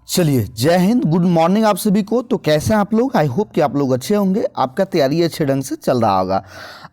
चलिए, जय Hind, good morning आप सभी को। तो कैसे हैं आप लोग? आई होप कि आप लोग अच्छे होंगे, आपका तैयारी अच्छे ढंग से चल रहा होगा।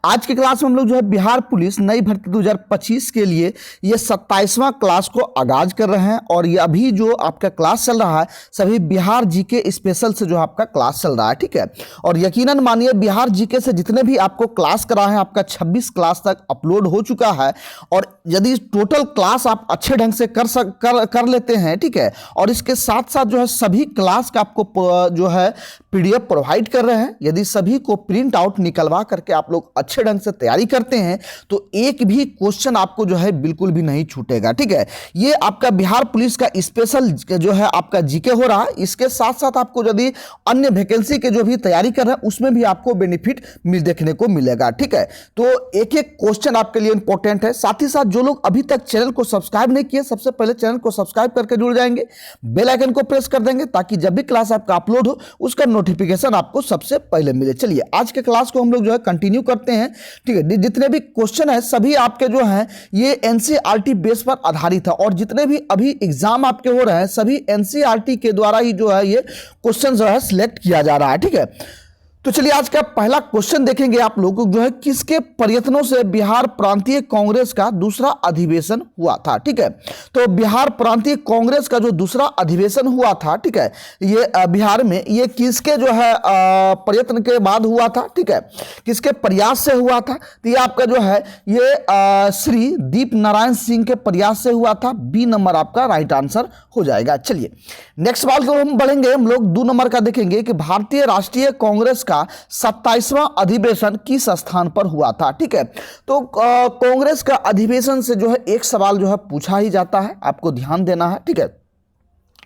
आज की क्लास में हम लोग जो है बिहार पुलिस नई भर्ती 2025 के लिए ये 27वां क्लास को आगाज कर रहे हैं। और ये अभी जो आपका क्लास चल रहा है सभी बिहार जीके स्पेशल से जो आपका क्लास चल रहा है, ठीक है। और यकीनन मानिए बिहार जीके से जितने भी आपको क्लास करा है आपका 26 क्लास तक अपलोड हो चुका है। और यदि टोटल क्लास आप अच्छे ढंग से कर लेते हैं, ठीक है, और इसके साथ साथ जो है सभी क्लास का आपको जो है पीडीएफ प्रोवाइड कर रहे हैं। यदि सभी को प्रिंट आउट निकलवा करके आप लोग अच्छे ढंग से तैयारी करते हैं तो एक भी क्वेश्चन आपको जो है बिल्कुल भी नहीं छूटेगा, ठीक है। ये आपका बिहार पुलिस का स्पेशल जो है आपका जीके हो रहा है। इसके साथ साथ आपको यदि अन्य वैकेंसी के जो भी तैयारी कर रहे हैं उसमें भी आपको बेनिफिट देखने को मिलेगा, ठीक है। तो एक एक क्वेश्चन आपके लिए इंपॉर्टेंट है। साथ ही साथ जो लोग अभी तक चैनल को सब्सक्राइब नहीं किए, सबसे पहले चैनल को सब्सक्राइब करके जुड़ जाएंगे, बेल आइकन को प्रेस कर देंगे ताकि जब भी क्लास आपका अपलोड हो उसका नोटिफिकेशन आपको सबसे पहले मिले। चलिए आज के क्लास को हम लोग जो है कंटिन्यू करते हैं, ठीक है। जितने भी क्वेश्चन है सभी आपके जो हैं ये एनसीईआरटी बेस पर आधारित है। और जितने भी अभी एग्जाम आपके हो रहे हैं सभी एनसीईआरटी के द्वारा ही जो है ये क्वेश्चन जो है सिलेक्ट किया जा रहा है, ठीक है। तो चलिए आज का पहला क्वेश्चन देखेंगे आप लोग जो है किसके प्रयत्नों से बिहार प्रांतीय कांग्रेस का दूसरा अधिवेशन हुआ था, ठीक है। तो बिहार प्रांतीय कांग्रेस का जो दूसरा अधिवेशन हुआ था, ठीक है, ये बिहार में ये किसके जो है प्रयत्न के बाद हुआ था, ठीक है, किसके प्रयास से हुआ था? तो ये आपका जो है ये श्री दीप नारायण सिंह के प्रयास से हुआ था। बी नंबर आपका राइट आंसर हो जाएगा। चलिए नेक्स्ट सवाल को हम बढ़ेंगे, हम लोग 2 नंबर का देखेंगे कि भारतीय राष्ट्रीय कांग्रेस का 27वां अधिवेशन किस स्थान पर हुआ था, ठीक है। तो कांग्रेस का अधिवेशन से जो है एक सवाल जो है पूछा ही जाता है, आपको ध्यान देना है, ठीक है।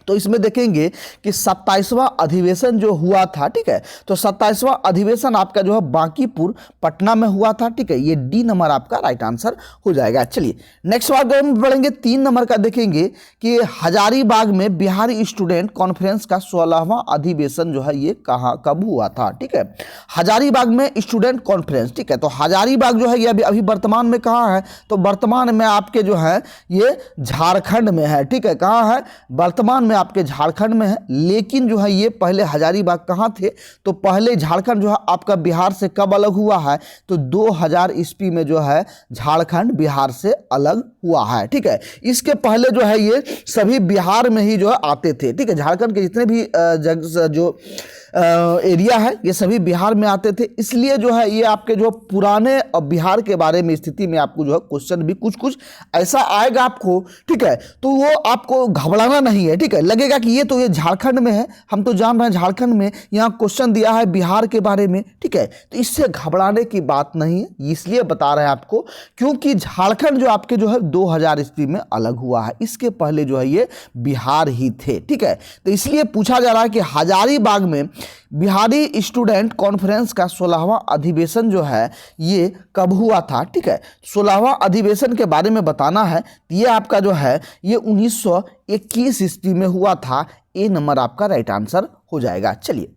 तो इसमें देखेंगे कि 27वां अधिवेशन जो हुआ था, ठीक है, तो 27वां अधिवेशन आपका जो है बांकीपुर पटना में हुआ था, ठीक है। ये डी नंबर आपका राइट आंसर हो जाएगा। चलिए नेक्स्ट बार हम बढ़ेंगे, 3 नंबर का देखेंगे कि हजारीबाग में बिहारी स्टूडेंट कॉन्फ्रेंस का 16वां अधिवेशन जो है ये कब हुआ था, ठीक है। हजारीबाग में स्टूडेंट कॉन्फ्रेंस, ठीक है। तो हजारीबाग जो है ये अभी वर्तमान में कहाँ है? तो वर्तमान में आपके जो है ये झारखंड में है, ठीक है। कहाँ है? वर्तमान में आपके झारखंड में है। लेकिन जो है ये पहले हजारीबाग कहाँ थे? तो पहले झारखंड जो है आपका बिहार से कब अलग हुआ है? तो 2000 ईस्वी में जो है झारखंड बिहार से अलग हुआ है, ठीक है। इसके पहले जो है ये सभी बिहार में ही जो है आते थे, ठीक है। झारखंड के जितने भी जो एरिया है ये सभी बिहार में आते थे। इसलिए जो है ये आपके जो पुराने बिहार के बारे में स्थिति में आपको जो है क्वेश्चन भी कुछ कुछ ऐसा आएगा आपको, ठीक है। तो वो आपको घबराना नहीं है, ठीक है। लगेगा कि ये तो ये झारखंड में है, हम तो जान रहे हैं झारखंड में, यहाँ क्वेश्चन दिया है बिहार के बारे में, ठीक है। तो इससे घबराने की बात नहीं है, इसलिए बता रहे हैं आपको क्योंकि झारखंड जो आपके जो है 2000 ईस्वी में अलग हुआ है। इसके पहले जो है ये बिहार ही थे, ठीक है। तो इसलिए पूछा जा रहा है कि हजारीबाग में बिहारी स्टूडेंट कॉन्फ्रेंस का 16वां अधिवेशन जो है ये कब हुआ था, ठीक है। 16वां अधिवेशन के बारे में बताना है। ये आपका जो है ये 1921 ईस्वी में हुआ था। ए नंबर आपका राइट आंसर हो जाएगा। चलिए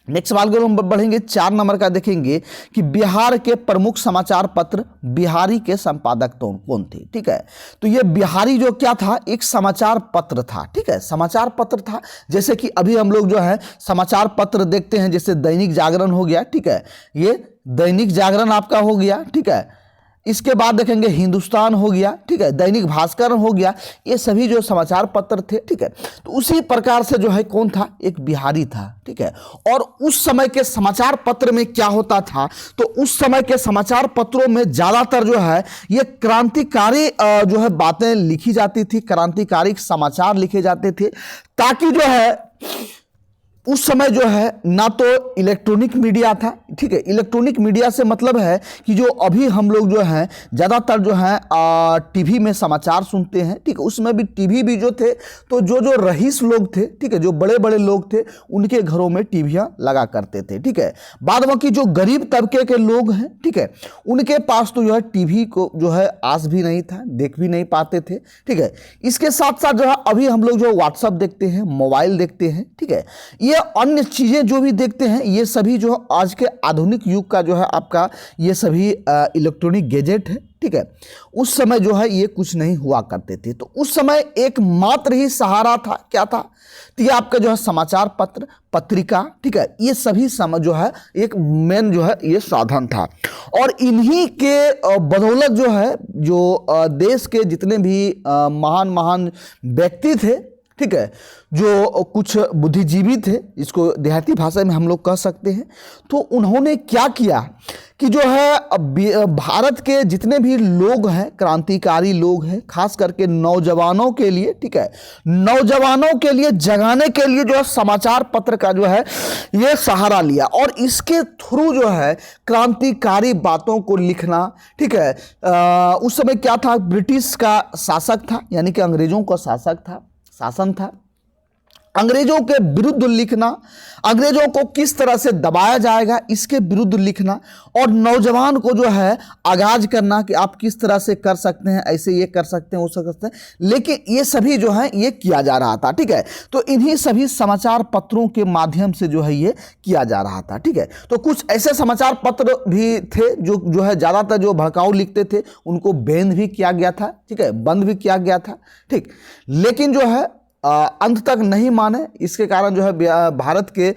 नेक्स्ट सवाल को हम बढ़ेंगे, 4 नंबर का देखेंगे कि बिहार के प्रमुख समाचार पत्र बिहारी के संपादक तो कौन थे, ठीक है। तो ये बिहारी जो क्या था? एक समाचार पत्र था, ठीक है, समाचार पत्र था। जैसे कि अभी हम लोग जो है समाचार पत्र देखते हैं, जैसे दैनिक जागरण हो गया, ठीक है, ये दैनिक जागरण आपका हो गया, ठीक है। इसके बाद देखेंगे हिंदुस्तान हो गया, ठीक है, दैनिक भास्कर हो गया, ये सभी जो समाचार पत्र थे, ठीक है। तो उसी प्रकार से जो है कौन था? एक बिहारी था, ठीक है। और उस समय के समाचार पत्र में क्या होता था? तो उस समय के समाचार पत्रों में ज्यादातर जो है ये क्रांतिकारी जो है बातें लिखी जाती थी, क्रांतिकारी समाचार लिखे जाते थे, ताकि जो है उस समय जो है ना तो इलेक्ट्रॉनिक मीडिया था, ठीक है। इलेक्ट्रॉनिक मीडिया से मतलब है कि जो अभी हम लोग जो हैं ज़्यादातर जो है टीवी में समाचार सुनते हैं, ठीक है। उसमें भी टीवी भी जो थे तो जो रईस लोग थे, ठीक है, जो बड़े बड़े लोग थे उनके घरों में टीवियाँ लगा करते थे, ठीक है। बाद बाकी जो गरीब तबके के लोग हैं, ठीक है, उनके पास तो जो है टीवी को जो है आस भी नहीं था, देख भी नहीं पाते थे, ठीक है। इसके साथ साथ जो है अभी हम लोग जो व्हाट्सअप देखते हैं, मोबाइल देखते हैं, ठीक है, ये ये अन्य चीज़ें जो भी देखते हैं ये सभी जो आज के आधुनिक युग का जो है आपका ये सभी इलेक्ट्रॉनिक गैजेट है, ठीक है। उस समय जो है ये कुछ नहीं हुआ करते थे, तो उस समय एकमात्र ही सहारा था, क्या था, तो ये आपका जो है समाचार पत्र, पत्रिका, ठीक है, ये सभी समय जो है एक मेन जो है ये साधन था। और इन्हीं के बदौलत जो है जो देश के जितने भी महान महान व्यक्ति थे, ठीक है, जो कुछ बुद्धिजीवी थे, इसको देहाती भाषा में हम लोग कह सकते हैं, तो उन्होंने क्या किया कि जो है भारत के जितने भी लोग हैं, क्रांतिकारी लोग हैं, खास करके नौजवानों के लिए, ठीक है, नौजवानों के लिए जगाने के लिए जो है समाचार पत्र का जो है ये सहारा लिया और इसके थ्रू जो है क्रांतिकारी बातों को लिखना, ठीक है। उस समय क्या था, ब्रिटिश का शासक था, यानी कि अंग्रेजों का शासन था। अंग्रेजों के विरुद्ध लिखना, अंग्रेजों को किस तरह से दबाया जाएगा इसके विरुद्ध लिखना और नौजवान को जो है आगाज करना कि आप किस तरह से कर सकते हैं, ऐसे ये कर सकते हैं, वो कर सकते हैं, लेकिन ये सभी जो है ये किया जा रहा था, ठीक है। तो इन्हीं सभी समाचार पत्रों के माध्यम से जो है ये किया जा रहा था, ठीक है। तो कुछ ऐसे समाचार पत्र भी थे जो है ज़्यादातर जो भड़काऊ लिखते थे उनको बैन भी किया गया था, ठीक है, बंद भी किया गया था, ठीक, लेकिन जो है अंत तक नहीं माने। इसके कारण जो है भारत के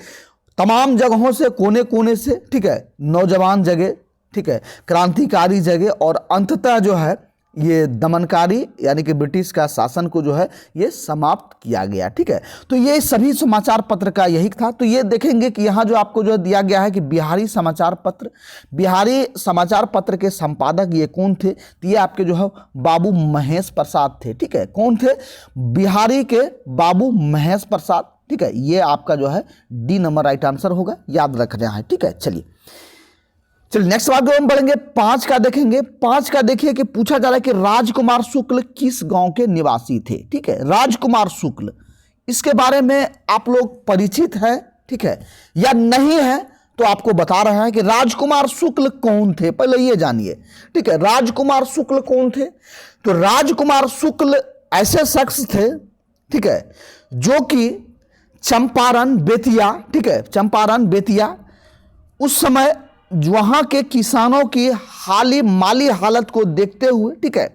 तमाम जगहों से, कोने कोने से, ठीक है, नौजवान जगह, ठीक है, क्रांतिकारी जगह और अंततः जो है ये दमनकारी यानी कि ब्रिटिश का शासन को जो है ये समाप्त किया गया, ठीक है। तो ये सभी समाचार पत्र का यही था। तो ये देखेंगे कि यहाँ जो आपको जो दिया गया है कि बिहारी समाचार पत्र के संपादक ये कौन थे, तो ये आपके जो है बाबू महेश प्रसाद थे, ठीक है। कौन थे, बिहारी के बाबू महेश प्रसाद, ठीक है। ये आपका जो है डी नंबर राइट आंसर होगा, याद रखना है, ठीक है। चलिए नेक्स्ट बात हम बढ़ेंगे, 5 का देखेंगे। 5 का देखिए कि पूछा जा रहा है कि राजकुमार शुक्ल किस गांव के निवासी थे, ठीक है। राजकुमार शुक्ल, इसके बारे में आप लोग परिचित हैं, ठीक है, या नहीं है तो आपको बता रहा है कि राजकुमार शुक्ल कौन थे, पहले ये जानिए, ठीक है। राजकुमार शुक्ल कौन थे, तो राजकुमार शुक्ल ऐसे शख्स थे, ठीक है, जो कि चंपारण बेतिया, ठीक है, चंपारण बेतिया उस समय वहां के किसानों की हाली माली हालत को देखते हुए, ठीक है,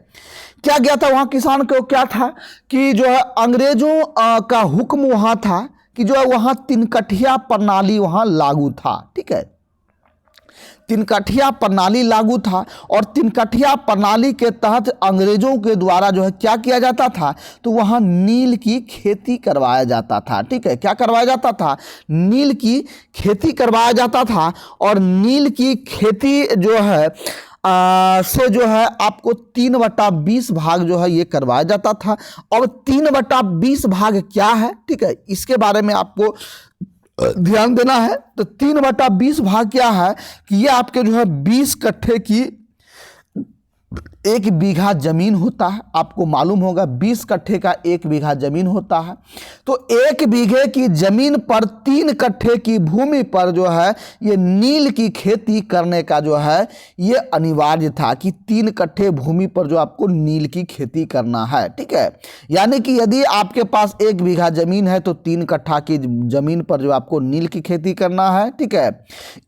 क्या गया था वहां किसान को, क्या था कि जो है अंग्रेजों का हुक्म वहां था कि जो है वहां 3 कठिया प्रणाली वहां लागू था, ठीक है। 3 कठिया प्रणाली लागू था और 3 कठिया प्रणाली के तहत अंग्रेजों के द्वारा जो है क्या किया जाता था, तो वहाँ नील की खेती करवाया जाता था, ठीक है। क्या करवाया जाता था, नील की खेती करवाया जाता था और नील की खेती जो है से जो है आपको 3/20 भाग जो है ये करवाया जाता था। और 3/20 भाग क्या है, ठीक है, इसके बारे में आपको ध्यान देना है। तो 3/20 भाग क्या है कि ये आपके जो है 20 कट्ठे की 1 बीघा जमीन होता है, आपको मालूम होगा 20 कट्ठे का 1 बीघा जमीन होता है। तो 1 बीघे की जमीन पर 3 कट्ठे की भूमि पर जो है ये नील की खेती करने का जो है ये अनिवार्य था कि 3 कट्ठे भूमि पर जो आपको नील की खेती करना है, ठीक है। यानी कि यदि आपके पास 1 बीघा जमीन है तो 3 कट्ठा की जमीन पर जो आपको नील की खेती करना है, ठीक है।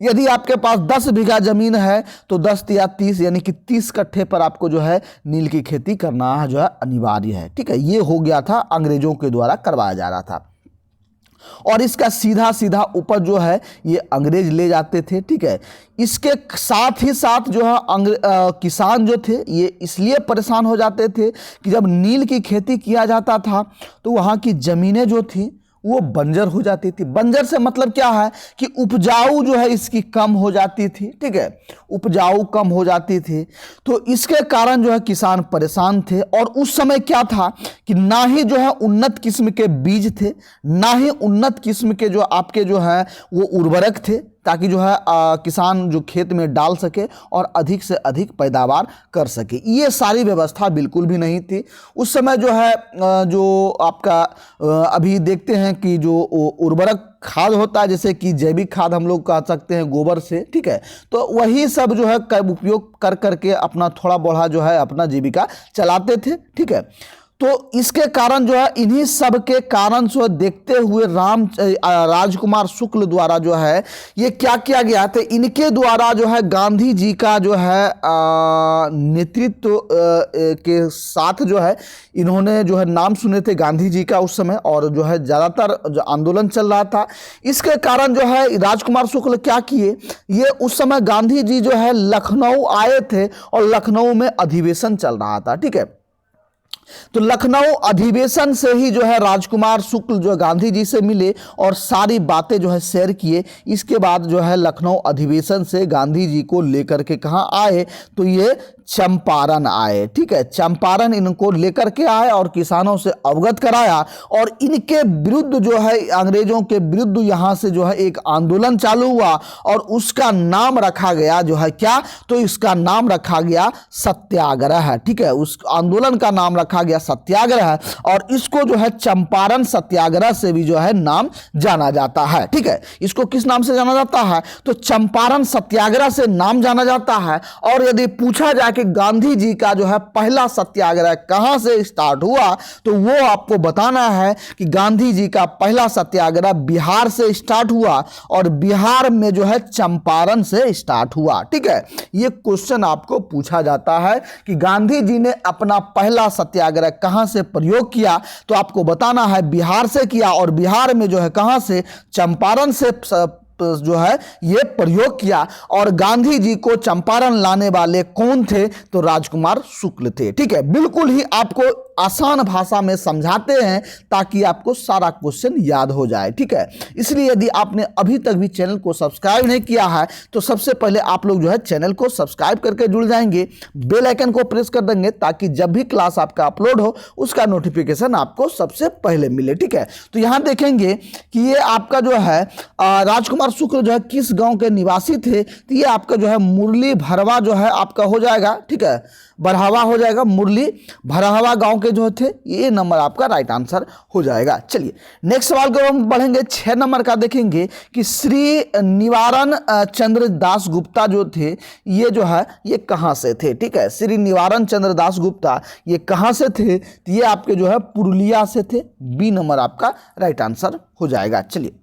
यदि आपके पास 10 बीघा जमीन है तो 10 या 30 यानी कि 30 कट्ठे पर आपको जो है नील की खेती करना जो है अनिवार्य है, ठीक है। ये हो गया था, अंग्रेजों के द्वारा करवाया जा रहा था और इसका सीधा सीधा ऊपर जो है ये अंग्रेज ले जाते थे, ठीक है। इसके साथ ही साथ जो है किसान जो थे ये इसलिए परेशान हो जाते थे कि जब नील की खेती किया जाता था तो वहाँ की ज़मीनें जो थी वो बंजर हो जाती थी। बंजर से मतलब क्या है कि उपजाऊ जो है इसकी कम हो जाती थी, ठीक है, उपजाऊ कम हो जाती थी। तो इसके कारण जो है किसान परेशान थे और उस समय क्या था कि ना ही जो है उन्नत किस्म के बीज थे, ना ही उन्नत किस्म के जो आपके जो है वो उर्वरक थे ताकि जो है किसान जो खेत में डाल सके और अधिक से अधिक पैदावार कर सके। ये सारी व्यवस्था बिल्कुल भी नहीं थी उस समय। जो है जो आपका अभी देखते हैं कि जो उर्वरक खाद होता है, जैसे कि जैविक खाद हम लोग कह सकते हैं गोबर से, ठीक है, तो वही सब जो है उपयोग कर करके अपना थोड़ा बड़ा जो है अपना जीविका चलाते थे, ठीक है। तो इसके कारण जो है, इन्हीं सब के कारण से देखते हुए राजकुमार शुक्ल द्वारा जो है ये क्या किया गया, तो इनके द्वारा जो है गांधी जी का जो है नेतृत्व के साथ जो है इन्होंने जो है नाम सुने थे गांधी जी का उस समय, और जो है ज़्यादातर जो आंदोलन चल रहा था, इसके कारण जो है राजकुमार शुक्ल क्या किए, ये उस समय गांधी जी जो है लखनऊ आए थे और लखनऊ में अधिवेशन चल रहा था। ठीक है, तो लखनऊ अधिवेशन से ही जो है राजकुमार शुक्ल जो गांधी जी से मिले और सारी बातें जो है शेयर किए। इसके बाद जो है लखनऊ अधिवेशन से गांधी जी को लेकर के कहाँ आए, तो ये चंपारण आए। ठीक है, चंपारण इनको लेकर के आए और किसानों से अवगत कराया, और इनके विरुद्ध जो है अंग्रेजों के विरुद्ध यहाँ से जो है एक आंदोलन चालू हुआ, और उसका नाम रखा गया जो है क्या, तो इसका नाम रखा गया सत्याग्रह। ठीक है, उस आंदोलन का नाम रखा गया सत्याग्रह, और इसको जो है चंपारण सत्याग्रह से भी जो है नाम जाना जाता है। ठीक है, इसको किस नाम से जाना जाता है, तो चंपारण सत्याग्रह से नाम जाना जाता है। और यदि पूछा जाए कि गांधी जी का जो है पहला सत्याग्रह कहां से स्टार्ट हुआ, तो वो आपको बताना है कि गांधी जी का पहला सत्याग्रह बिहार से स्टार्ट हुआ, और बिहार में जो है चंपारण से स्टार्ट हुआ। ठीक है, ये क्वेश्चन आपको पूछा जाता है कि गांधी जी ने अपना पहला सत्याग्रह कहां से प्रयोग किया, तो आपको बताना है बिहार से किया, और बिहार में जो है कहां से, चंपारण से जो है ये प्रयोग किया। और गांधी जी को चंपारण लाने वाले कौन थे, तो राजकुमार शुक्ल थे। ठीक है, बिल्कुल ही आपको आसान भाषा में समझाते हैं ताकि आपको सारा क्वेश्चन याद हो जाए। ठीक है, इसलिए यदि आपने अभी तक भी चैनल को सब्सक्राइब नहीं किया है तो सबसे पहले आप लोग जो है चैनल को सब्सक्राइब करके जुड़ जाएंगे, बेल आइकन को प्रेस कर देंगे ताकि जब भी क्लास आपका अपलोड हो उसका नोटिफिकेशन आपको सबसे पहले मिले। ठीक है, तो यहाँ देखेंगे कि ये आपका जो है राजकुमार शुक्ल जो है किस गांव के निवासी थे, तो ये आपका जो है मुरली भरवा जो है आपका हो जाएगा। ठीक है, बरहवा हो जाएगा, मुरली भरहवा गांव के जो थे, ये नंबर आपका राइट आंसर हो जाएगा। चलिए नेक्स्ट सवाल को हम बढ़ेंगे, 6 नंबर का देखेंगे कि श्री निवारण चंद्र दास गुप्ता जो थे, ये जो है ये कहां से थे। ठीक है, श्री निवारण चंद्र दास गुप्ता ये कहां से थे, तो ये आपके जो है पुरुलिया से थे। बी नंबर आपका राइट आंसर हो जाएगा। चलिए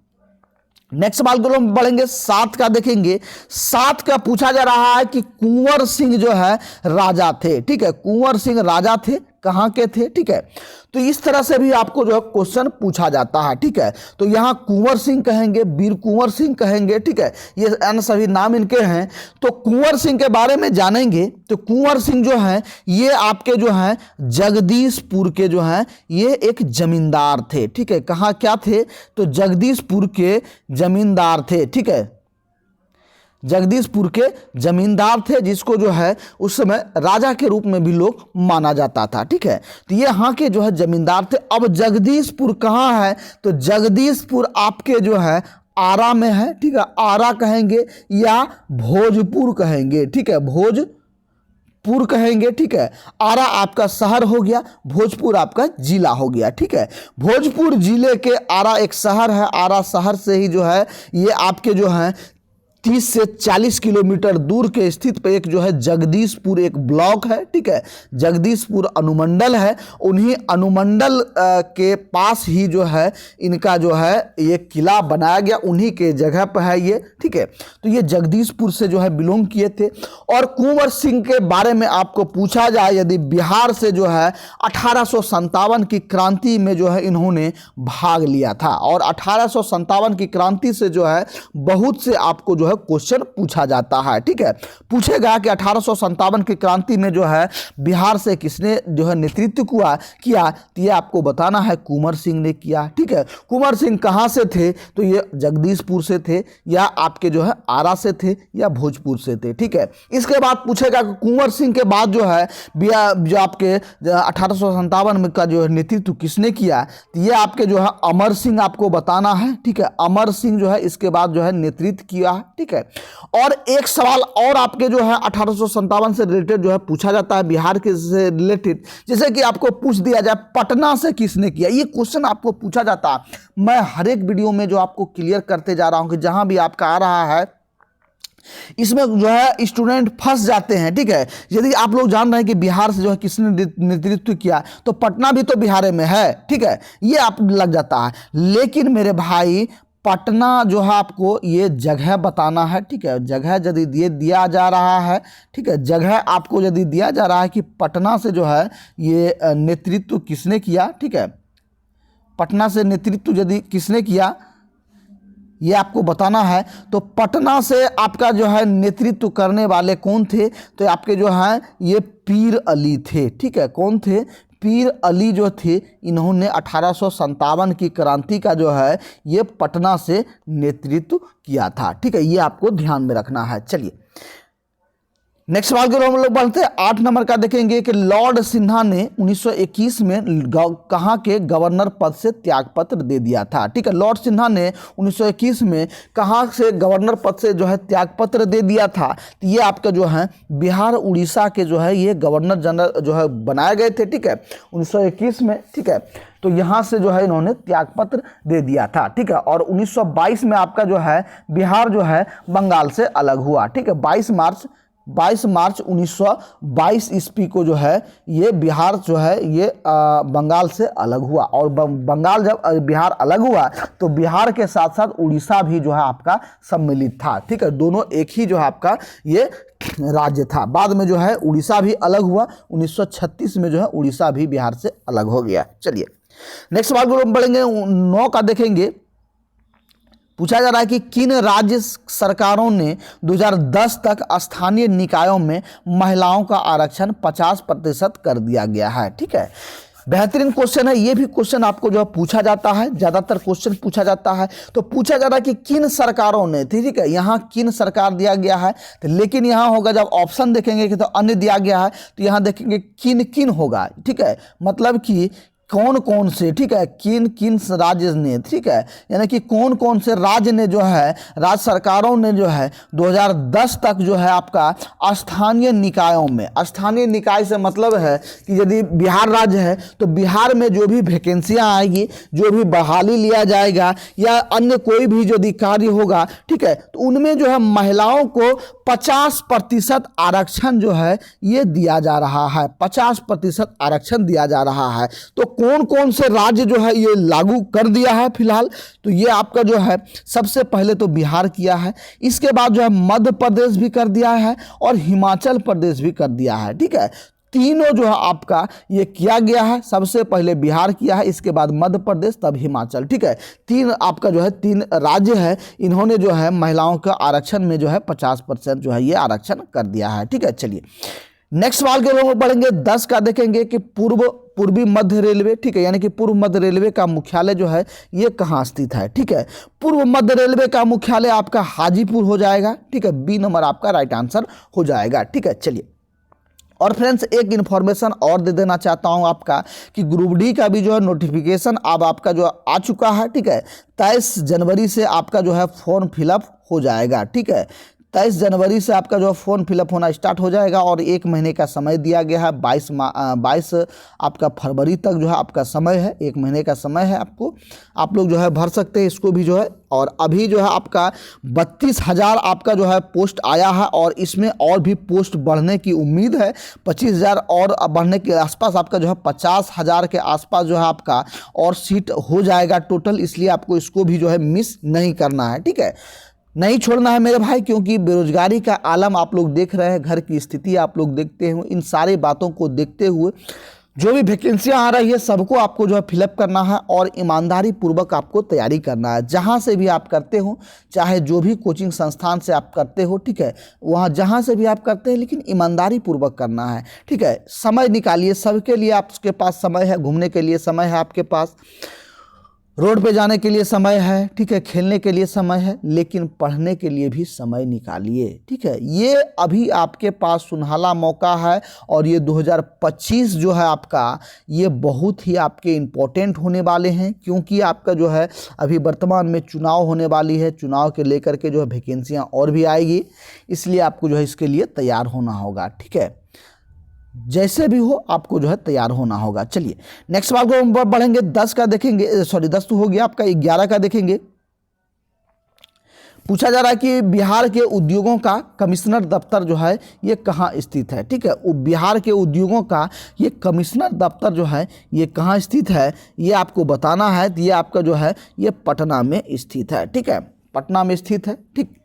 नेक्स्ट सवाल को हम बढ़ेंगे, 7 का देखेंगे। 7 का पूछा जा रहा है कि कुंवर सिंह जो है राजा थे। ठीक है, कुंवर सिंह राजा थे, कहाँ के थे। ठीक है, तो इस तरह से भी आपको जो है क्वेश्चन पूछा जाता है। ठीक है, तो यहाँ कुंवर सिंह कहेंगे, वीर कुंवर सिंह कहेंगे। ठीक है, ये अन्य सभी नाम इनके हैं। तो कुंवर सिंह के बारे में जानेंगे, तो कुंवर सिंह जो हैं ये आपके जो हैं जगदीशपुर के जो हैं ये एक जमींदार थे। ठीक है, कहाँ क्या थे, तो जगदीशपुर के जमींदार थे। ठीक है, जगदीशपुर के जमींदार थे, जिसको जो है उस समय राजा के रूप में भी लोग माना जाता था। ठीक है, तो ये यहाँ के जो है जमींदार थे। अब जगदीशपुर कहाँ है, तो जगदीशपुर आपके जो है आरा में है। ठीक है, आरा कहेंगे या भोजपुर कहेंगे। ठीक है, भोजपुर कहेंगे। ठीक है, आरा आपका शहर हो गया, भोजपुर आपका जिला हो गया। ठीक है, भोजपुर जिले के आरा एक शहर है, आरा शहर से ही जो है ये आपके जो है 30 से 40 किलोमीटर दूर के स्थित पे एक जो है जगदीशपुर एक ब्लॉक है। ठीक है, जगदीशपुर अनुमंडल है, उन्हीं अनुमंडल के पास ही जो है इनका जो है ये किला बनाया गया, उन्हीं के जगह पर है ये। ठीक है, तो ये जगदीशपुर से जो है बिलोंग किए थे। और कुंवर सिंह के बारे में आपको पूछा जाए, यदि बिहार से जो है 1857 की क्रांति में जो है इन्होंने भाग लिया था, और 1857 की क्रांति से जो है बहुत से आपको जो है क्वेश्चन पूछा जाता है। ठीक है, पूछेगा कि 1857 की क्रांति में जो है बिहार से किसने जो है नेतृत्व किया, तो ये आपको बताना है कुंवर सिंह ने किया। ठीक है, कुंवर सिंह कहां से थे, तो ये जगदीशपुर से थे, या आपके जो है आरा से थे, या भोजपुर से थे। ठीक है, इसके बाद पूछेगा कि कुंवर सिंह के बाद जो है जो आपके 1857 में का जो है नेतृत्व किसने किया, तो ये आपके जो है अमर सिंह आपको बताना है। ठीक है, अमर सिंह जो है इसके बाद जो है नेतृत्व किया है। ठीक है, और एक सवाल और आपके जो है 1857 से रिलेटेड जो है पूछा जाता है बिहार के से रिलेटेड, जैसे कि आपको पूछ दिया जाए पटना से किसने किया, ये क्वेश्चन आपको पूछा जाता है। मैं हर एक वीडियो में जो आपको क्लियर करते जा रहा हूं कि जहां भी आपका आ रहा है इसमें जो है स्टूडेंट फंस जाते हैं। ठीक है, यदि आप लोग जान रहे हैं कि बिहार से जो है किसने नेतृत्व किया, तो पटना भी तो बिहार में है। ठीक है, ये आप लग जाता है। लेकिन मेरे भाई पटना जो है आपको ये जगह बताना है। ठीक है, जगह यदि दिया जा रहा है, ठीक है, जगह आपको यदि दिया जा रहा है कि पटना से जो है ये नेतृत्व किसने किया, ठीक है, पटना से नेतृत्व यदि किसने किया ये आपको बताना है, तो पटना से आपका जो है नेतृत्व करने वाले कौन थे, तो आपके जो हैं ये पीर अली थे। ठीक है, कौन थे? पीर अली जो थे, इन्होंने 1857 की क्रांति का जो है ये पटना से नेतृत्व किया था। ठीक है, ये आपको ध्यान में रखना है। चलिए नेक्स्ट सवाल के हम लोग बढ़ते हैं। 8 नंबर का देखेंगे कि लॉर्ड सिन्हा ने 1921 में कहाँ के गवर्नर पद से त्यागपत्र दे दिया था। ठीक है, लॉर्ड सिन्हा ने 1921 में कहाँ से गवर्नर पद से जो है त्यागपत्र दे दिया था, तो ये आपका जो है बिहार उड़ीसा के जो है ये गवर्नर जनरल जो है बनाए गए थे। ठीक है, 1921 में। ठीक है, तो यहाँ से जो है इन्होंने त्यागपत्र दे दिया था। ठीक है, और 1922 में आपका जो है बिहार जो है बंगाल से अलग हुआ। ठीक है, 22 मार्च 1922 ईस्वी को जो है ये बिहार जो है ये बंगाल से अलग हुआ। और बंगाल जब बिहार अलग हुआ तो बिहार के साथ साथ उड़ीसा भी जो है आपका सम्मिलित था। ठीक है, दोनों एक ही जो है आपका ये राज्य था। बाद में जो है उड़ीसा भी अलग हुआ, 1936 में जो है उड़ीसा भी बिहार से अलग हो गया। चलिए नेक्स्ट सवाल को हम बढ़ेंगे। 9 का देखेंगे। पूछा जा रहा है कि किन राज्य सरकारों ने 2010 तक स्थानीय निकायों में महिलाओं का आरक्षण 50% कर दिया गया है। ठीक है, बेहतरीन क्वेश्चन है। ये भी क्वेश्चन आपको जो है पूछा जाता है, ज़्यादातर क्वेश्चन पूछा जाता है। तो पूछा जा रहा है कि किन सरकारों ने, ठीक है, यहाँ किन सरकार दिया गया है, तो लेकिन यहाँ होगा जब ऑप्शन देखेंगे कि तो अन्य दिया गया है, तो यहाँ देखेंगे किन किन होगा। ठीक है, मतलब कि कौन कौन से, ठीक है, किन किन राज्य ने, ठीक है, यानी कि कौन कौन से राज्य ने जो है राज्य सरकारों ने जो है 2010 तक जो है आपका स्थानीय निकायों में, स्थानीय निकाय से मतलब है कि यदि बिहार राज्य है तो बिहार में जो भी वैकेंसियां आएगी, जो भी बहाली लिया जाएगा या अन्य कोई भी जो अधिकारी होगा, ठीक है, तो उनमें जो है महिलाओं को 50% आरक्षण जो है ये दिया जा रहा है। 50% आरक्षण दिया जा रहा है। तो कौन कौन से राज्य जो है ये लागू कर दिया है फिलहाल, तो ये आपका जो है सबसे पहले तो बिहार किया है, इसके बाद जो है मध्य प्रदेश भी कर दिया है और हिमाचल प्रदेश भी कर दिया है। ठीक है, तीनों जो है आपका ये किया गया है। सबसे पहले बिहार किया है, इसके बाद मध्य प्रदेश, तब हिमाचल। ठीक है, तीन आपका जो है 3 राज्य है, इन्होंने जो है महिलाओं का आरक्षण में जो है 50% जो है ये आरक्षण कर दिया है। ठीक है, चलिए नेक्स्ट सवाल के लोग बढ़ेंगे। 10 का देखेंगे कि पूर्वी मध्य रेलवे, ठीक है, यानी कि पूर्व मध्य रेलवे का मुख्यालय जो है ये कहाँ स्थित है। ठीक है, पूर्व मध्य रेलवे का मुख्यालय आपका हाजीपुर हो जाएगा। ठीक है, बी नंबर आपका राइट आंसर हो जाएगा। ठीक है, चलिए और फ्रेंड्स एक इन्फॉर्मेशन और दे देना चाहता हूं आपका कि ग्रुप डी का भी जो है नोटिफिकेशन अब आपका जो आ चुका है। ठीक है, 23 जनवरी से आपका जो है फॉर्म फिलअप हो जाएगा। ठीक है, 23 जनवरी से आपका जो फॉर्म फिलअप होना स्टार्ट हो जाएगा और 1 महीने का समय दिया गया है। 22 आपका फरवरी तक जो है आपका समय है, 1 महीने का समय है आपको, आप लोग जो है भर सकते हैं इसको भी जो है। और अभी जो है आपका 32,000 आपका जो है पोस्ट आया है और इसमें और भी पोस्ट बढ़ने की उम्मीद है। 25,000 और बढ़ने के आसपास आपका जो है 50,000 के आसपास जो है आपका और सीट हो जाएगा टोटल, इसलिए आपको इसको भी जो है मिस नहीं करना है। ठीक है, नहीं छोड़ना है मेरे भाई, क्योंकि बेरोजगारी का आलम आप लोग देख रहे हैं, घर की स्थिति आप लोग देखते हैं, इन सारी बातों को देखते हुए जो भी वैकेंसियां आ रही है सबको आपको जो है फिलअप करना है और ईमानदारी पूर्वक आपको तैयारी करना है। जहां से भी आप करते हो, चाहे जो भी कोचिंग संस्थान से आप करते हो, ठीक है, वहां जहां से भी आप करते हैं, लेकिन ईमानदारी पूर्वक करना है। ठीक है, समय निकालिए, सबके लिए आपके पास समय है, घूमने के लिए समय है आपके पास, रोड पे जाने के लिए समय है, ठीक है, खेलने के लिए समय है, लेकिन पढ़ने के लिए भी समय निकालिए। ठीक है, ये अभी आपके पास सुनहला मौका है और ये 2025 जो है आपका ये बहुत ही आपके इम्पोर्टेंट होने वाले हैं, क्योंकि आपका जो है अभी वर्तमान में चुनाव होने वाली है, चुनाव के लेकर के जो है वैकेंसियाँ और भी आएगी, इसलिए आपको जो है इसके लिए तैयार होना होगा। ठीक है, जैसे भी हो आपको जो है तैयार होना होगा। चलिए नेक्स्ट सवाल को हम बढ़ेंगे। 10 का देखेंगे, सॉरी 10 तो हो गया आपका, 11 का देखेंगे। पूछा जा रहा है कि बिहार के उद्योगों का कमिश्नर दफ्तर जो है ये कहाँ स्थित है। ठीक है, बिहार के उद्योगों का ये कमिश्नर दफ्तर जो है ये कहाँ स्थित है, ये आपको बताना है। तो ये आपका जो है ये पटना में स्थित है। ठीक है, पटना में स्थित है। ठीक,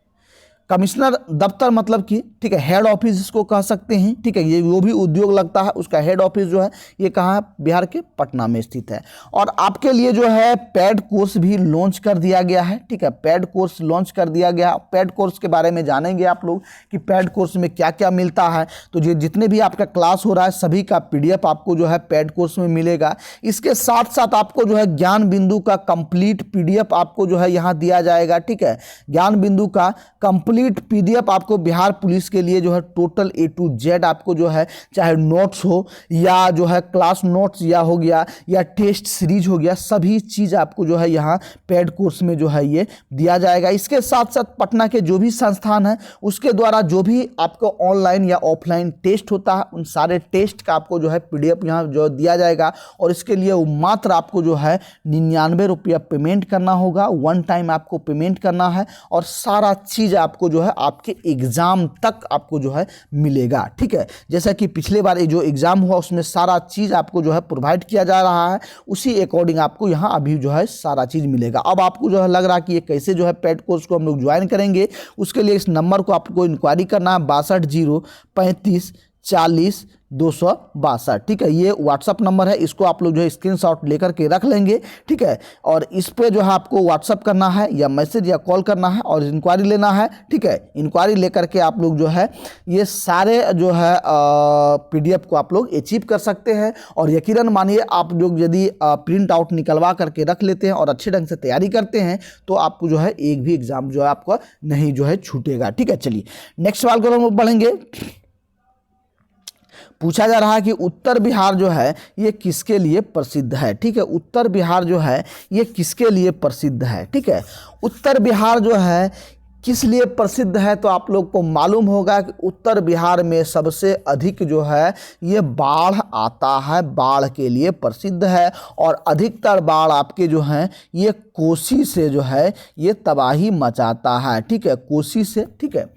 कमिश्नर दफ्तर मतलब कि ठीक है हेड ऑफिस इसको कह सकते हैं। ठीक है, ये वो भी उद्योग लगता है उसका हेड ऑफिस जो है ये कहाँ है, बिहार के पटना में स्थित है। और आपके लिए जो है पेड कोर्स भी लॉन्च कर दिया गया है। ठीक है, पेड कोर्स लॉन्च कर दिया गया। पेड कोर्स के बारे में जानेंगे आप लोग कि पेड कोर्स में क्या क्या मिलता है। तो ये जितने भी आपका क्लास हो रहा है सभी का PDF आपको जो है पेड कोर्स में मिलेगा। इसके साथ साथ आपको जो है ज्ञान बिंदु का कंप्लीट PDF आपको जो है यहाँ दिया जाएगा। ठीक है, ज्ञान बिंदु का कंप्लीट PDF आपको बिहार पुलिस के लिए जो है टोटल A to Z आपको जो है चाहे नोट्स हो या जो है क्लास नोट्स या हो गया या टेस्ट सीरीज हो गया, सभी चीज़ आपको जो है यहाँ पेड कोर्स में जो है ये दिया जाएगा। इसके साथ साथ पटना के जो भी संस्थान है उसके द्वारा जो भी आपको ऑनलाइन या ऑफलाइन टेस्ट होता है उन सारे टेस्ट का आपको जो है PDF यहाँ जो दिया जाएगा। और इसके लिए मात्र आपको जो है 99 रुपया पेमेंट करना होगा, वन टाइम आपको पेमेंट करना है और सारा चीज़ आपको जो है आपके एग्ज़ाम तक आपको जो है मिलेगा। ठीक है, जैसा कि पिछले बार जो एग्ज़ाम हुआ उसमें सारा चीज़ आपको जो है प्रोवाइड किया जा रहा है, उसी अकॉर्डिंग आपको यहाँ अभी जो है सारा चीज़ मिलेगा। अब आपको जो है लग रहा है कि ये कैसे जो है पेड कोर्स को हम लोग ज्वाइन करेंगे, उसके लिए इस नंबर को आपको इंक्वायरी करना है 62 035 40 262। ठीक है, ये व्हाट्सअप नंबर है, इसको आप लोग जो है स्क्रीनशॉट लेकर के रख लेंगे। ठीक है, और इस पे जो है आपको व्हाट्सअप करना है या मैसेज या कॉल करना है और इंक्वायरी लेना है। ठीक है, इंक्वायरी लेकर के आप लोग जो है ये सारे जो है PDF को आप लोग अचीव कर सकते हैं। और यकीनन मानिए आप लोग यदि प्रिंट आउट निकलवा करके रख लेते हैं और अच्छे ढंग से तैयारी करते हैं तो आपको जो है एक भी एग्जाम जो है आपका नहीं जो है छूटेगा। ठीक है, चलिए नेक्स्ट सवाल को हम लोग बढ़ेंगे। पूछा जा रहा है कि उत्तर बिहार जो है ये किसके लिए प्रसिद्ध है। ठीक है, उत्तर बिहार जो है ये किसके लिए प्रसिद्ध है। ठीक है, उत्तर बिहार जो है किस लिए प्रसिद्ध है, तो आप लोग को मालूम होगा कि उत्तर बिहार में सबसे अधिक जो है ये बाढ़ आता है, बाढ़ के लिए प्रसिद्ध है। और अधिकतर बाढ़ आपके जो हैं ये कोसी से जो है ये तबाही मचाता है। ठीक है, कोसी से, ठीक है,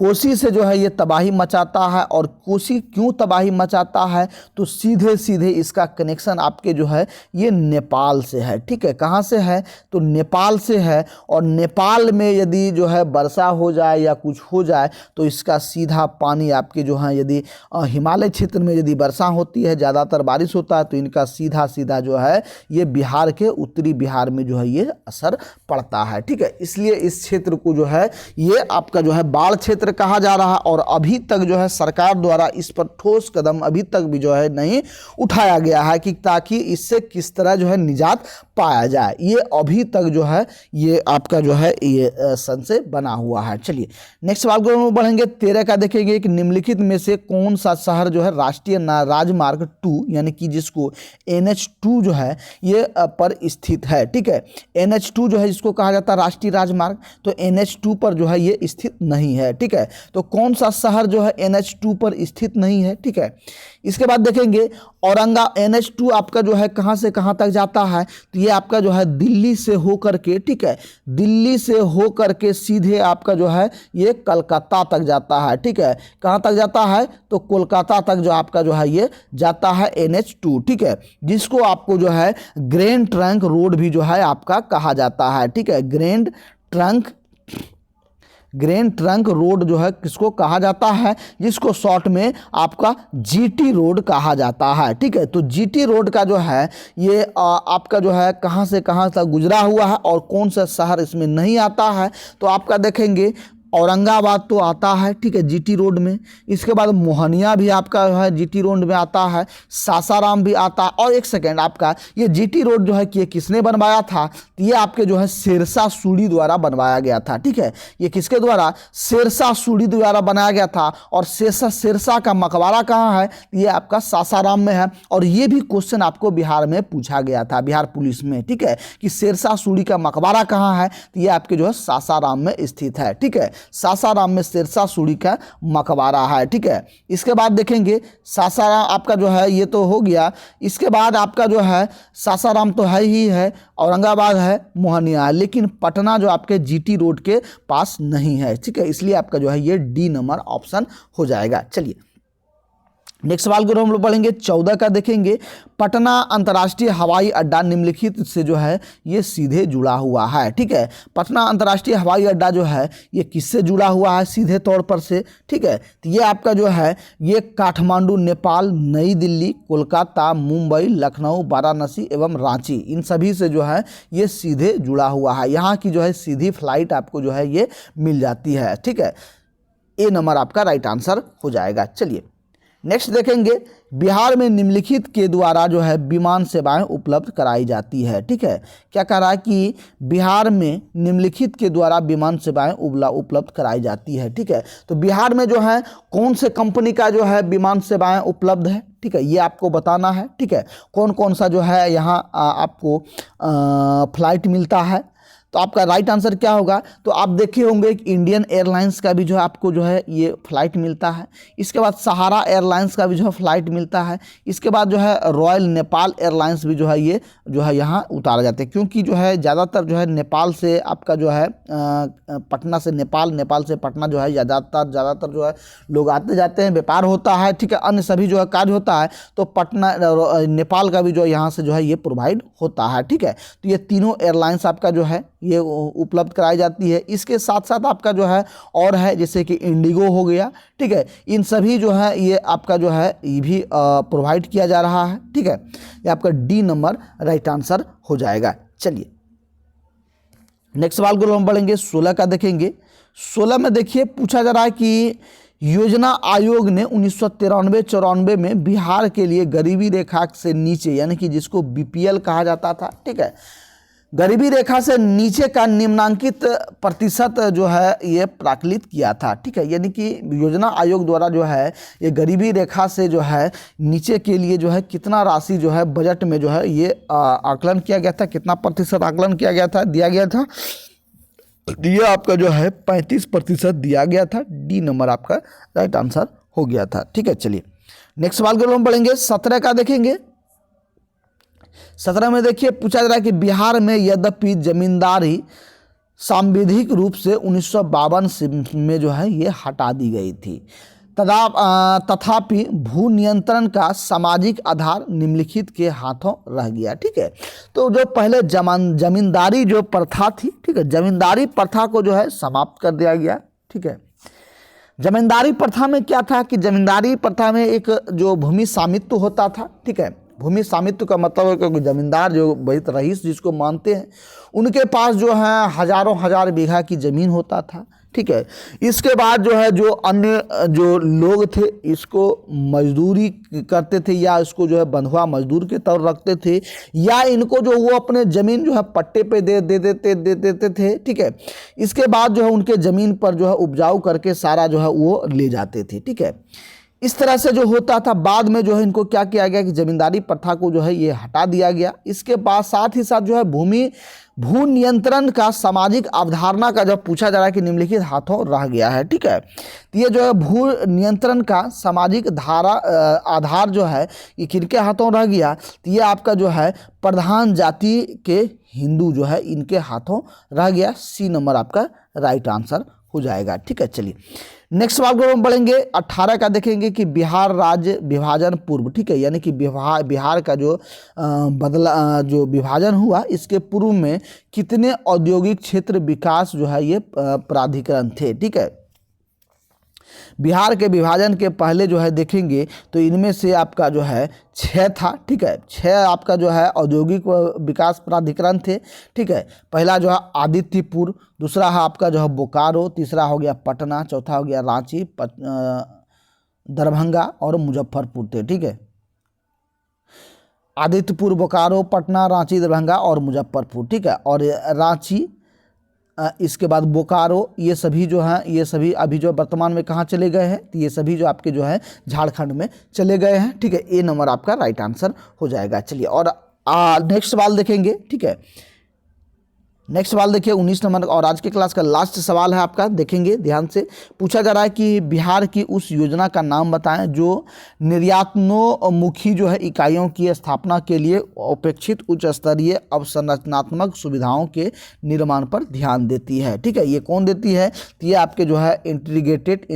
कोसी से जो है ये तबाही मचाता है। और कोसी क्यों तबाही मचाता है, तो सीधे सीधे इसका कनेक्शन आपके जो है ये नेपाल से है। ठीक है, कहाँ से है, तो नेपाल से है। और नेपाल में यदि जो है वर्षा हो जाए या कुछ हो जाए तो इसका सीधा पानी आपके जो है यदि हिमालय क्षेत्र में यदि वर्षा होती है, ज़्यादातर बारिश होता है, तो इनका सीधा सीधा जो है ये बिहार के उत्तरी बिहार में जो है ये असर पड़ता है। ठीक है, इसलिए इस क्षेत्र को जो है ये आपका जो है बाढ़ क्षेत्र कहा जा रहा है। और अभी तक जो है सरकार द्वारा इस पर ठोस कदम अभी तक भी जो है नहीं उठाया गया है कि ताकि इससे किस तरह जो है निजात पाया जाए। ये अभी तक जो है ये आपका जो है ये संशय बना हुआ है। चलिए नेक्स्ट सवाल को हम बढ़ेंगे। 13 का देखेंगे कि निम्नलिखित में से कौन सा शहर जो है राष्ट्रीय राजमार्ग 2 यानी कि जिसको NH2 जो है ये पर स्थित है। ठीक है, NH2 जो है जिसको कहा जाता है राष्ट्रीय राजमार्ग, तो NH2 पर जो है ये स्थित नहीं है। ठीक है, तो कौन सा शहर जो है NH2 पर स्थित नहीं है। ठीक है, इसके बाद देखेंगे NH2 आपका जो है कहाँ से कहाँ तक जाता है, तो ये आपका जो है दिल्ली से होकर के, ठीक है, दिल्ली से होकर के सीधे आपका जो है ये कलकत्ता तक जाता है। ठीक है, कहाँ तक जाता है, तो कोलकाता तक जो आपका जो है ये जाता है NH2। ठीक है, जिसको आपको जो है ग्रैंड ट्रंक रोड भी जो है आपका कहा जाता है। ठीक है, ग्रैंड ट्रंक रोड जो है किसको कहा जाता है, जिसको शॉर्ट में आपका GT रोड कहा जाता है। ठीक है, तो GT रोड का जो है ये आपका जो है कहाँ से कहाँ तक गुजरा हुआ है और कौन सा शहर इसमें नहीं आता है, तो आपका देखेंगे औरंगाबाद तो आता है। ठीक है, GT रोड में। इसके बाद मोहनिया भी आपका जो है GT रोड में आता है, सासाराम भी आता है। और एक सेकेंड, आपका ये GT रोड जो है कि किसने बनवाया था, तो ये आपके जो है शेरशाह सूरी द्वारा बनवाया गया था। ठीक है, ये किसके द्वारा, शेरशाह सूरी द्वारा बनाया गया था। और शेरशाह का मकबरा कहाँ है, ये आपका सासाराम में है। और ये भी क्वेश्चन आपको बिहार में पूछा गया था, बिहार पुलिस में। ठीक है, कि शेरशाह सूरी का मकबरा कहाँ है, तो ये आपके जो है सासाराम में स्थित है। ठीक है, सासाराम में शेरशाह सूरी का मकबरा है। ठीक है, इसके बाद देखेंगे सासाराम आपका जो है ये तो हो गया। इसके बाद आपका जो है सासाराम तो है ही है, औरंगाबाद है, मोहनिया है, लेकिन पटना जो आपके जीटी रोड के पास नहीं है। ठीक है, इसलिए आपका जो है ये डी नंबर ऑप्शन हो जाएगा। चलिए नेक्स्ट सवाल को हम लोग पढ़ेंगे 14 का देखेंगे, पटना अंतर्राष्ट्रीय हवाई अड्डा निम्नलिखित से जो है ये सीधे जुड़ा हुआ है। ठीक है, पटना अंतर्राष्ट्रीय हवाई अड्डा जो है ये किससे जुड़ा हुआ है सीधे तौर पर से। ठीक है, तो ये आपका जो है ये काठमांडू नेपाल, नई दिल्ली, कोलकाता, मुंबई, लखनऊ, वाराणसी एवं रांची, इन सभी से जो है ये सीधे जुड़ा हुआ है। यहाँ की जो है सीधी फ्लाइट आपको जो है ये मिल जाती है। ठीक है, ए नंबर आपका राइट आंसर हो जाएगा। चलिए नेक्स्ट देखेंगे, बिहार में निम्नलिखित के द्वारा जो है विमान सेवाएं उपलब्ध कराई जाती है। ठीक है, क्या कह रहा है कि बिहार में निम्नलिखित के द्वारा विमान सेवाएं उपलब्ध कराई जाती है। ठीक है, तो बिहार में जो है कौन से कंपनी का जो है विमान सेवाएं उपलब्ध है। ठीक है, ये आपको बताना है। ठीक है, कौन कौन सा जो है यहाँ आपको फ्लाइट मिलता है। तो आपका राइट आंसर क्या होगा, तो आप देखे होंगे कि इंडियन एयरलाइंस का भी जो है आपको जो है ये फ़्लाइट मिलता है। इसके बाद सहारा एयरलाइंस का भी जो है फ़्लाइट मिलता है। इसके बाद जो है रॉयल नेपाल एयरलाइंस भी जो है ये जो है यहाँ उतारा जाते हैं, क्योंकि जो है ज़्यादातर जो है नेपाल से आपका जो है पटना से नेपाल, नेपाल से पटना जो है ज़्यादातर जो है लोग आते जाते हैं, व्यापार होता है। ठीक है, अन्य सभी जो है कार्य होता है, तो पटना नेपाल का भी जो यहाँ से जो है ये प्रोवाइड होता है। ठीक है, तो ये तीनों एयरलाइंस आपका जो है ये उपलब्ध कराई जाती है। इसके साथ साथ आपका जो है और है जैसे कि इंडिगो हो गया। ठीक है, इन सभी जो है ये आपका जो है ये भी प्रोवाइड किया जा रहा है। ठीक है, ये आपका डी नंबर राइट आंसर हो जाएगा। चलिए नेक्स्ट सवाल को हम पढ़ेंगे 16 का देखेंगे। 16 में देखिए पूछा जा रहा है कि योजना आयोग ने 1993-94 में बिहार के लिए गरीबी रेखा से नीचे, यानी कि जिसको बीपीएल कहा जाता था, ठीक है, गरीबी रेखा से नीचे का निम्नांकित प्रतिशत जो है ये प्राकलित किया था। ठीक है, यानी कि योजना आयोग द्वारा जो है ये गरीबी रेखा से जो है नीचे के लिए जो है कितना राशि जो है बजट में जो है ये आकलन किया गया था, कितना प्रतिशत आकलन किया गया था, दिया गया था, ये आपका जो है 35% दिया गया था। डी नंबर आपका राइट आंसर हो गया था। ठीक है, चलिए नेक्स्ट सवाल को हम पढ़ेंगे 17 का देखेंगे। 17 में देखिए पूछा जा रहा है कि बिहार में यद्यपि जमींदारी सांविधिक रूप से 1952 में जो है ये हटा दी गई थी, तथापि भू नियंत्रण का सामाजिक आधार निम्नलिखित के हाथों रह गया। ठीक है, तो जो पहले जमींदारी जो प्रथा थी, ठीक है, जमींदारी प्रथा को जो है समाप्त कर दिया गया। ठीक है, जमींदारी प्रथा में क्या था कि जमींदारी प्रथा में एक जो भूमि स्वामित्व होता था। ठीक है, भूमि स्वामित्व का मतलब है कि जमींदार जो बहुत रईस जिसको मानते हैं उनके पास जो है हजारों हजार बीघा की ज़मीन होता था। ठीक है, इसके बाद जो है जो अन्य जो लोग थे इसको मजदूरी करते थे या इसको जो है बंधुआ मजदूर के तौर रखते थे, या इनको जो वो अपने ज़मीन जो है पट्टे पे दे देते थे। ठीक है, इसके बाद जो है उनके ज़मीन पर जो है उपजाऊ करके सारा जो है वो ले जाते थे। ठीक है, इस तरह से जो होता था। बाद में जो है इनको क्या किया गया कि जमींदारी प्रथा को जो है ये हटा दिया गया। इसके बाद साथ ही साथ जो है भू नियंत्रण का सामाजिक अवधारणा का जब पूछा जा रहा है कि निम्नलिखित हाथों रह गया है। ठीक है, तो ये जो है भू नियंत्रण का सामाजिक आधार जो है ये किनके हाथों रह गया, तो ये आपका जो है प्रधान जाति के हिंदू जो है इनके हाथों रह गया। सी नंबर आपका राइट आंसर हो जाएगा। ठीक है, चलिए नेक्स्ट सवाल को हम पढ़ेंगे 18 का देखेंगे कि बिहार राज्य विभाजन पूर्व, ठीक है, यानी कि बिहार का जो जो विभाजन हुआ इसके पूर्व में कितने औद्योगिक क्षेत्र विकास जो है ये प्राधिकरण थे। ठीक है, बिहार के विभाजन के पहले जो है देखेंगे तो इनमें से आपका जो है 6 था। ठीक है, 6 आपका जो है औद्योगिक विकास प्राधिकरण थे। ठीक है, पहला जो है आदित्यपुर, दूसरा है आपका जो है बोकारो, तीसरा हो गया पटना, चौथा हो गया रांची, दरभंगा और मुजफ्फरपुर थे। ठीक है, आदित्यपुर, बोकारो, पटना, रांची, दरभंगा और मुजफ्फरपुर। ठीक है, और रांची इसके बाद बोकारो, ये सभी जो हैं ये सभी अभी जो वर्तमान में कहाँ चले गए हैं, तो ये सभी जो आपके जो है झारखंड में चले गए हैं। ठीक है, ए नंबर आपका राइट आंसर हो जाएगा। चलिए और नेक्स्ट सवाल देखेंगे। ठीक है, नेक्स्ट सवाल देखिए 19 नंबर और आज के क्लास का लास्ट सवाल है आपका, देखेंगे ध्यान से। पूछा जा रहा है कि बिहार की उस योजना का नाम बताएं जो निर्यातोन्मुखी जो है इकाइयों की स्थापना के लिए अपेक्षित उच्च स्तरीय अवसंरचनात्मक सुविधाओं के निर्माण पर ध्यान देती है। ठीक है, ये कौन देती है? तो ये आपके जो है इंटीग्रेटेड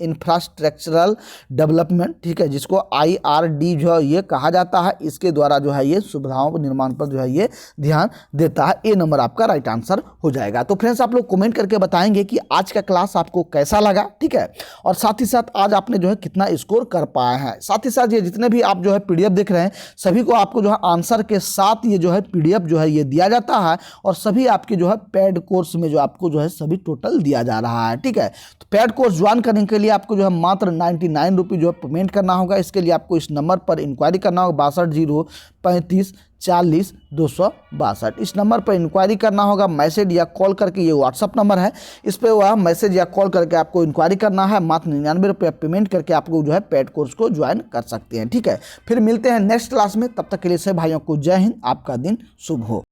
इंफ्रास्ट्रक्चरल डेवलपमेंट, ठीक है, जिसको IRD जो है ये कहा जाता है, इसके द्वारा जो है ये सुविधाओं के निर्माण पर जो है ये ध्यान देता है। ए नंबर आपका राइट आंसर हो जाएगा। तो फ्रेंड्स आप लोग कमेंट करके बताएंगे कि आज का क्लास आपको कैसा लगा, ठीक है, और साथ ही साथ आज आपने जो है कितना स्कोर कर पाया है। साथ ही साथ ये जितने भी आप जो है PDF देख रहे हैं सभी को आपको जो है आंसर के साथ ये जो है PDF जो है ये दिया जाता है, और सभी आपके जो है पेड कोर्स में जो आपको जो है सभी टोटल दिया जा रहा है। ठीक है, तो पेड कोर्स ज्वाइन करने के लिए आपको जो है मात्र 99 रुपये जो है पेमेंट करना होगा। इसके लिए आपको इस नंबर पर इंक्वायरी करना होगा 62 035 40 262। इस नंबर पर इंक्वायरी करना होगा, मैसेज या कॉल करके, ये व्हाट्सअप नंबर है, इस पर वह मैसेज या कॉल करके आपको इंक्वायरी करना है। मात्र 99 रुपये पेमेंट करके आपको जो है पेड कोर्स को ज्वाइन कर सकते हैं। ठीक है, फिर मिलते हैं नेक्स्ट क्लास में, तब तक के लिए सभी भाइयों को जय हिंद, आपका दिन शुभ हो।